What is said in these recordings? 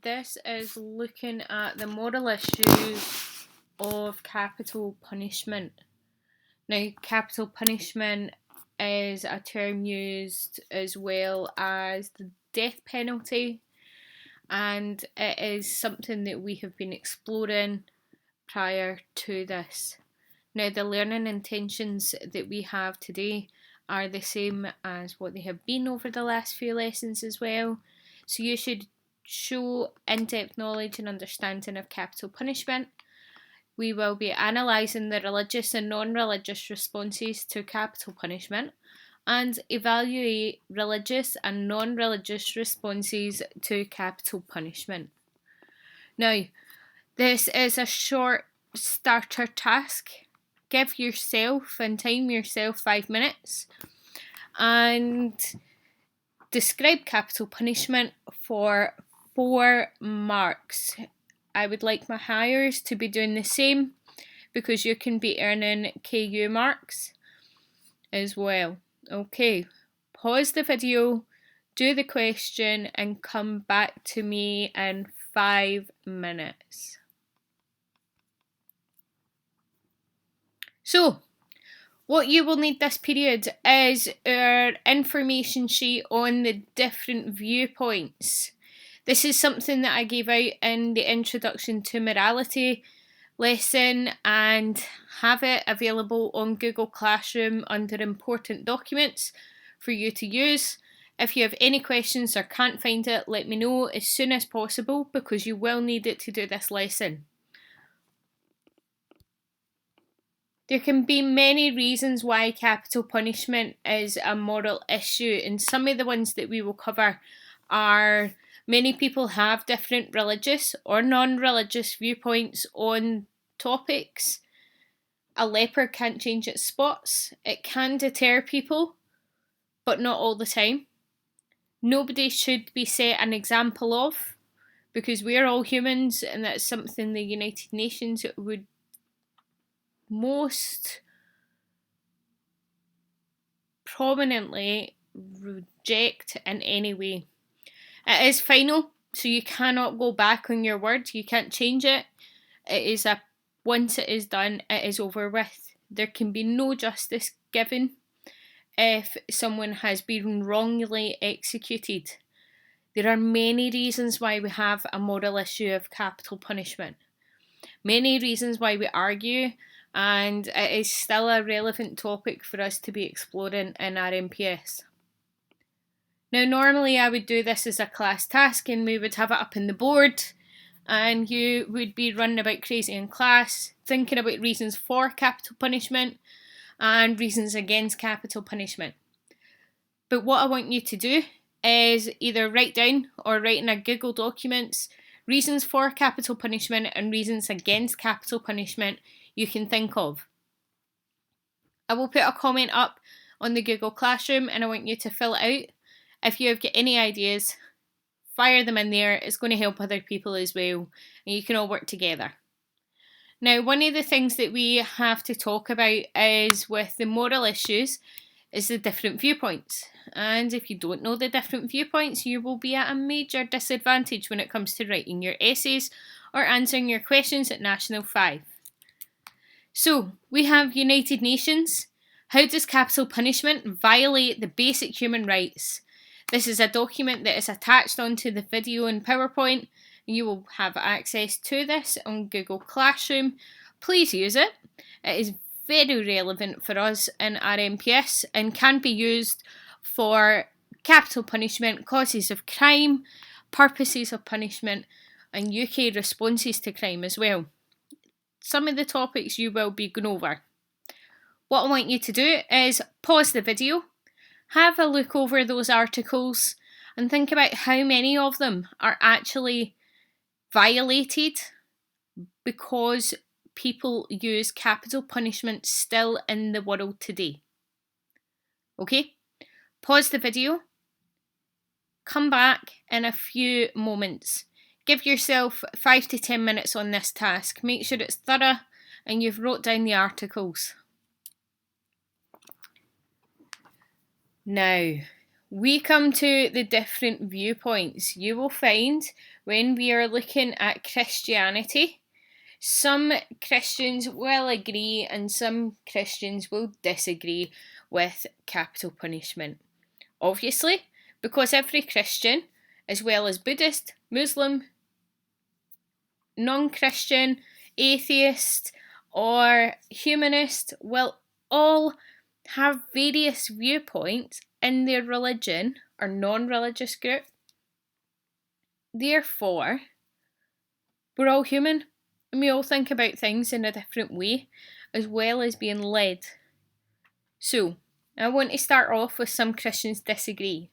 This is looking at the moral issues of capital punishment. Now, capital punishment is a term used as well as the death penalty, and it is something that we have been exploring prior to this. Now, the learning intentions that we have today are the same as what they have been over the last few lessons as well. So you should show in-depth knowledge and understanding of capital punishment. We will be analysing the religious and non-religious responses to capital punishment and evaluate religious and non-religious responses to capital punishment. Now, this is a short starter task. Give yourself and time yourself 5 minutes and describe capital punishment for 4 marks. I would like my hires to be doing the same because you can be earning KU marks as well. Okay, pause the video, do the question and come back to me in 5 minutes. So, what you will need this period is our information sheet on the different viewpoints. This is something that I gave out in the Introduction to Morality lesson and have it available on Google Classroom under Important Documents for you to use. If you have any questions or can't find it, let me know as soon as possible because you will need it to do this lesson. There can be many reasons why capital punishment is a moral issue, and some of the ones that we will cover are many people have different religious or non-religious viewpoints on topics. A leopard can't change its spots. It can deter people, but not all the time. Nobody should be set an example of, because we're all humans, and that's something the United Nations would most prominently reject in any way. It is final, so you cannot go back on your word. You can't change it. Once it is done, it is over with. There can be no justice given if someone has been wrongly executed. There are many reasons why we have a moral issue of capital punishment. Many reasons why we argue, and it is still a relevant topic for us to be exploring in RMPS. Now, normally I would do this as a class task and we would have it up on the board and you would be running about crazy in class, thinking about reasons for capital punishment and reasons against capital punishment. But what I want you to do is either write down or write in a Google Documents reasons for capital punishment and reasons against capital punishment you can think of. I will put a comment up on the Google Classroom and I want you to fill it out. If you have got any ideas, fire them in there. It's going to help other people as well, and you can all work together. Now, one of the things that we have to talk about is with the moral issues is the different viewpoints. And if you don't know the different viewpoints, you will be at a major disadvantage when it comes to writing your essays or answering your questions at National 5. So, we have United Nations. How does capital punishment violate the basic human rights? This is a document that is attached onto the video in PowerPoint. You will have access to this on Google Classroom. Please use it. It is very relevant for us in RMPS and can be used for capital punishment, causes of crime, purposes of punishment, and UK responses to crime as well. Some of the topics you will be going over. What I want you to do is pause the video, have a look over those articles and think about how many of them are actually violated because people use capital punishment still in the world today. Okay? Pause the video, come back in a few moments. Give yourself 5 to 10 minutes on this task. Make sure it's thorough and you've wrote down the articles. Now, we come to the different viewpoints. You will find when we are looking at Christianity, some Christians will agree and some Christians will disagree with capital punishment. Obviously, because every Christian, as well as Buddhist, Muslim, non-Christian, atheist, or humanist, will all have various viewpoints in their religion or non-religious group. Therefore, we're all human and we all think about things in a different way, as well as being led. So, I want to start off with some Christians disagree.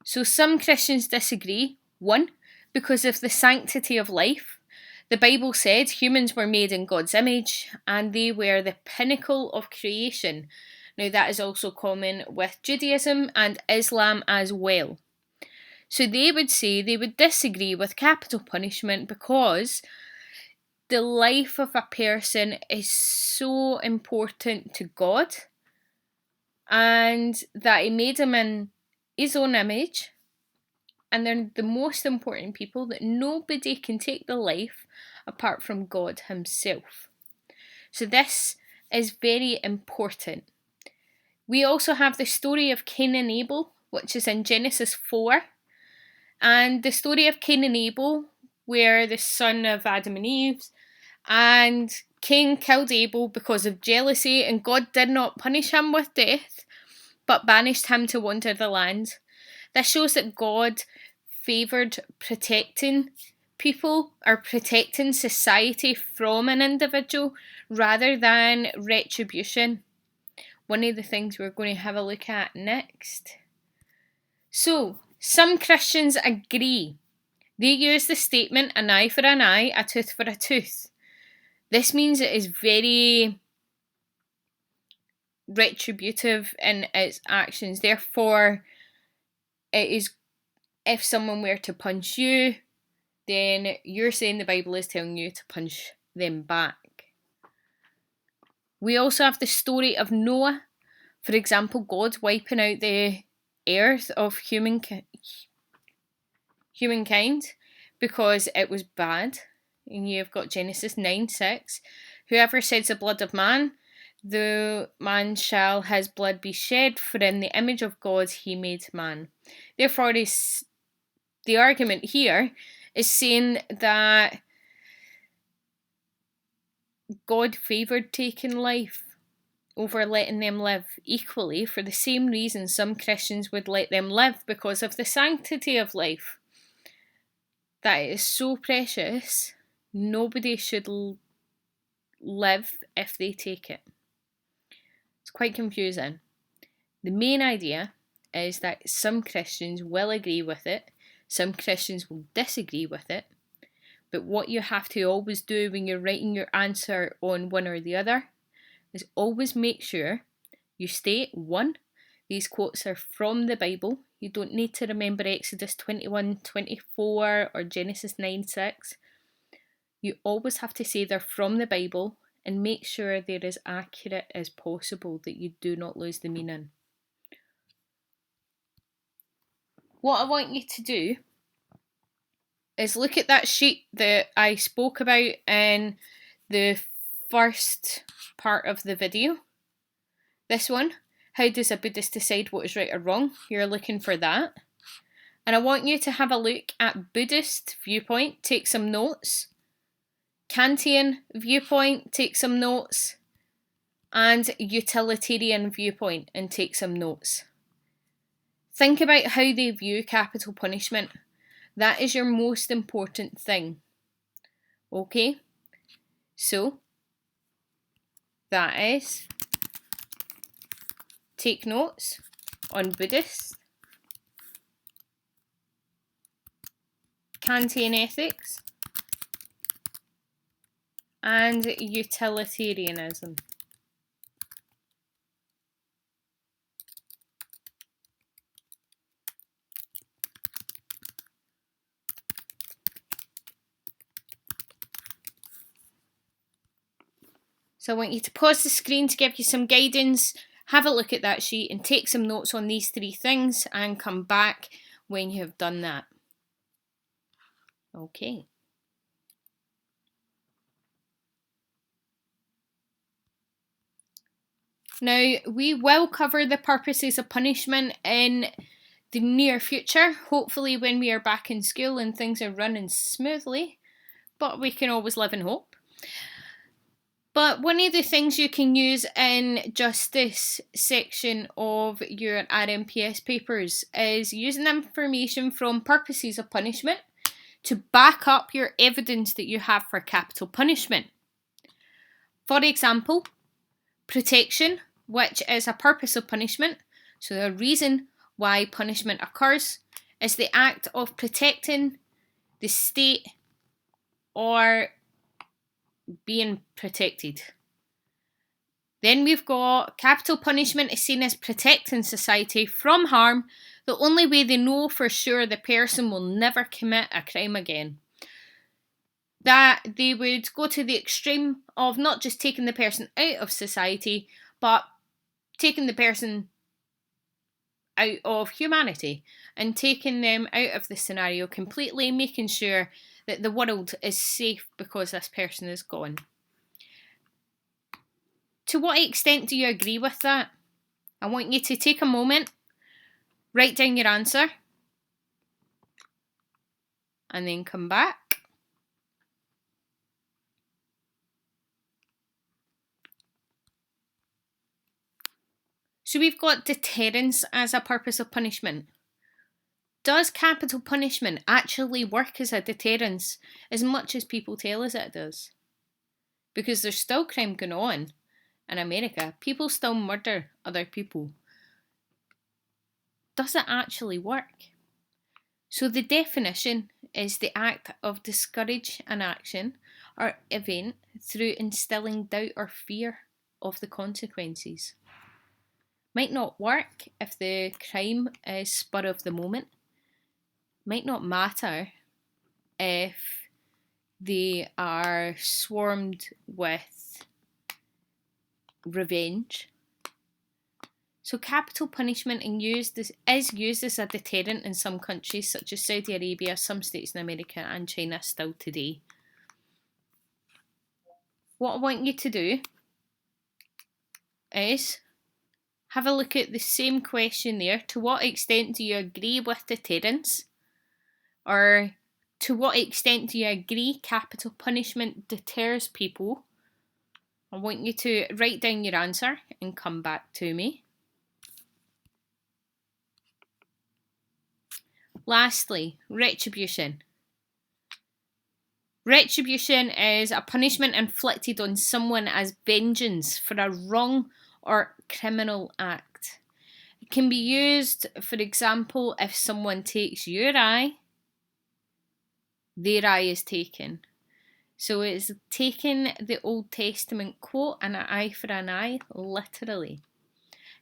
So some Christians disagree, 1, because of the sanctity of life. The Bible said humans were made in God's image and they were the pinnacle of creation. Now that is also common with Judaism and Islam as well. So they would say they would disagree with capital punishment because the life of a person is so important to God and that He made him in His own image, and they're the most important people, that nobody can take the life apart from God Himself. So this is very important. We also have the story of Cain and Abel, which is in Genesis 4. And the story of Cain and Abel, where the son of Adam and Eve, and Cain killed Abel because of jealousy, and God did not punish him with death, but banished him to wander the land. This shows that God favoured protecting people or protecting society from an individual rather than retribution. One of the things we're going to have a look at next. So, some Christians agree. They use the statement, an eye for an eye, a tooth for a tooth. This means it is very retributive in its actions. Therefore, it is, if someone were to punch you, then you're saying the Bible is telling you to punch them back. We also have the story of Noah. For example, God wiping out the earth of humankind because it was bad. And you've got Genesis 9:6. Whoever sheds the blood of man, the man shall his blood be shed, for in the image of God He made man. Therefore, the argument here is saying that God favoured taking life over letting them live equally. For the same reason some Christians would let them live, because of the sanctity of life. That is so precious. Nobody should live if they take it. It's quite confusing. The main idea is that some Christians will agree with it, some Christians will disagree with it, but what you have to always do when you're writing your answer on one or the other is always make sure you state, 1, these quotes are from the Bible. You don't need to remember Exodus 21:24 or Genesis 9:6. You always have to say they're from the Bible and make sure they're as accurate as possible, that you do not lose the meaning. What I want you to do is look at that sheet that I spoke about in the first part of the video. This one, how does a Buddhist decide what is right or wrong? You're looking for that. And I want you to have a look at Buddhist viewpoint, take some notes. Kantian viewpoint, take some notes. And utilitarian viewpoint, and take some notes. Think about how they view capital punishment. That is your most important thing. Okay? So, that is, take notes on Buddhist, Kantian ethics, and utilitarianism. So I want you to pause the screen to give you some guidance Have a look at that sheet and take some notes on these 3 things and come back when you have done that. Okay. Now, we will cover the purposes of punishment in the near future, hopefully when we are back in school and things are running smoothly, but we can always live in hope. But one of the things you can use in just this section of your RMPS papers is using information from purposes of punishment to back up your evidence that you have for capital punishment. For example, protection, which is a purpose of punishment, so the reason why punishment occurs is the act of protecting the state or being protected. Then we've got capital punishment is seen as protecting society from harm. The only way they know for sure the person will never commit a crime again. That they would go to the extreme of not just taking the person out of society, but taking the person out of humanity and taking them out of the scenario completely, making sure that the world is safe because this person is gone. To what extent do you agree with that? I want you to take a moment, write down your answer, and then come back. So we've got deterrence as a purpose of punishment. Does capital punishment actually work as a deterrence as much as people tell us it does? Because there's still crime going on in America. People still murder other people. Does it actually work? So the definition is the act of discourage an action or event through instilling doubt or fear of the consequences. Might not work if the crime is spur of the moment. Might not matter if they are swarmed with revenge. So capital punishment is used as a deterrent in some countries such as Saudi Arabia, some states in America and China still today. What I want you to do is have a look at the same question there. To what extent do you agree with deterrence? Or to what extent do you agree capital punishment deters people? I want you to write down your answer and come back to me. Lastly, retribution. Retribution is a punishment inflicted on someone as vengeance for a wrong or criminal act. It can be used, for example, if someone takes your eye, their eye is taken. So it's taking the Old Testament quote, an eye for an eye, literally.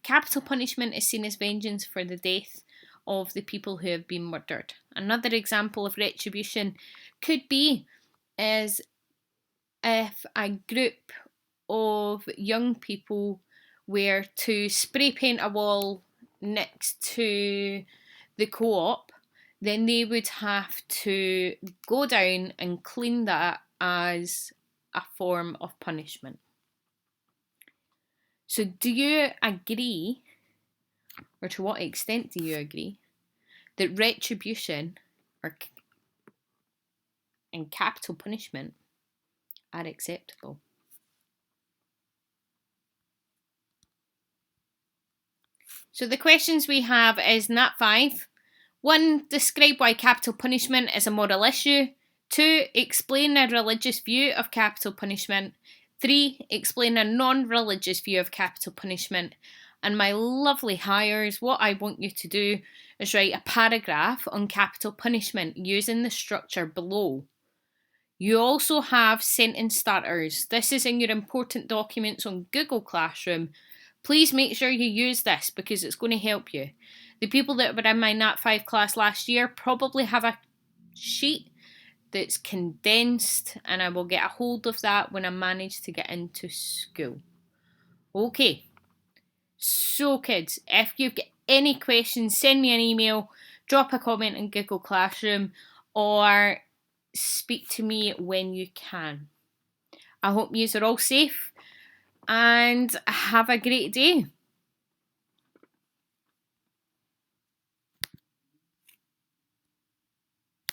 Capital punishment is seen as vengeance for the death of the people who have been murdered. Another example of retribution could be is if a group of young people were to spray paint a wall next to the co-op, then they would have to go down and clean that as a form of punishment. So do you agree, or to what extent do you agree, that retribution and capital punishment are acceptable? So the questions we have is Nat 5. 1. Describe why capital punishment is a moral issue. 2. Explain a religious view of capital punishment. 3. Explain a non-religious view of capital punishment. And my lovely hires, what I want you to do is write a paragraph on capital punishment using the structure below. You also have sentence starters. This is in your important documents on Google Classroom. Please make sure you use this because it's going to help you. The people that were in my Nat 5 class last year probably have a sheet that's condensed, and I will get a hold of that when I manage to get into school. Okay, So kids, if you've got any questions, send me an email, drop a comment in Google Classroom, or speak to me when you can. I hope yous are all safe and have a great day.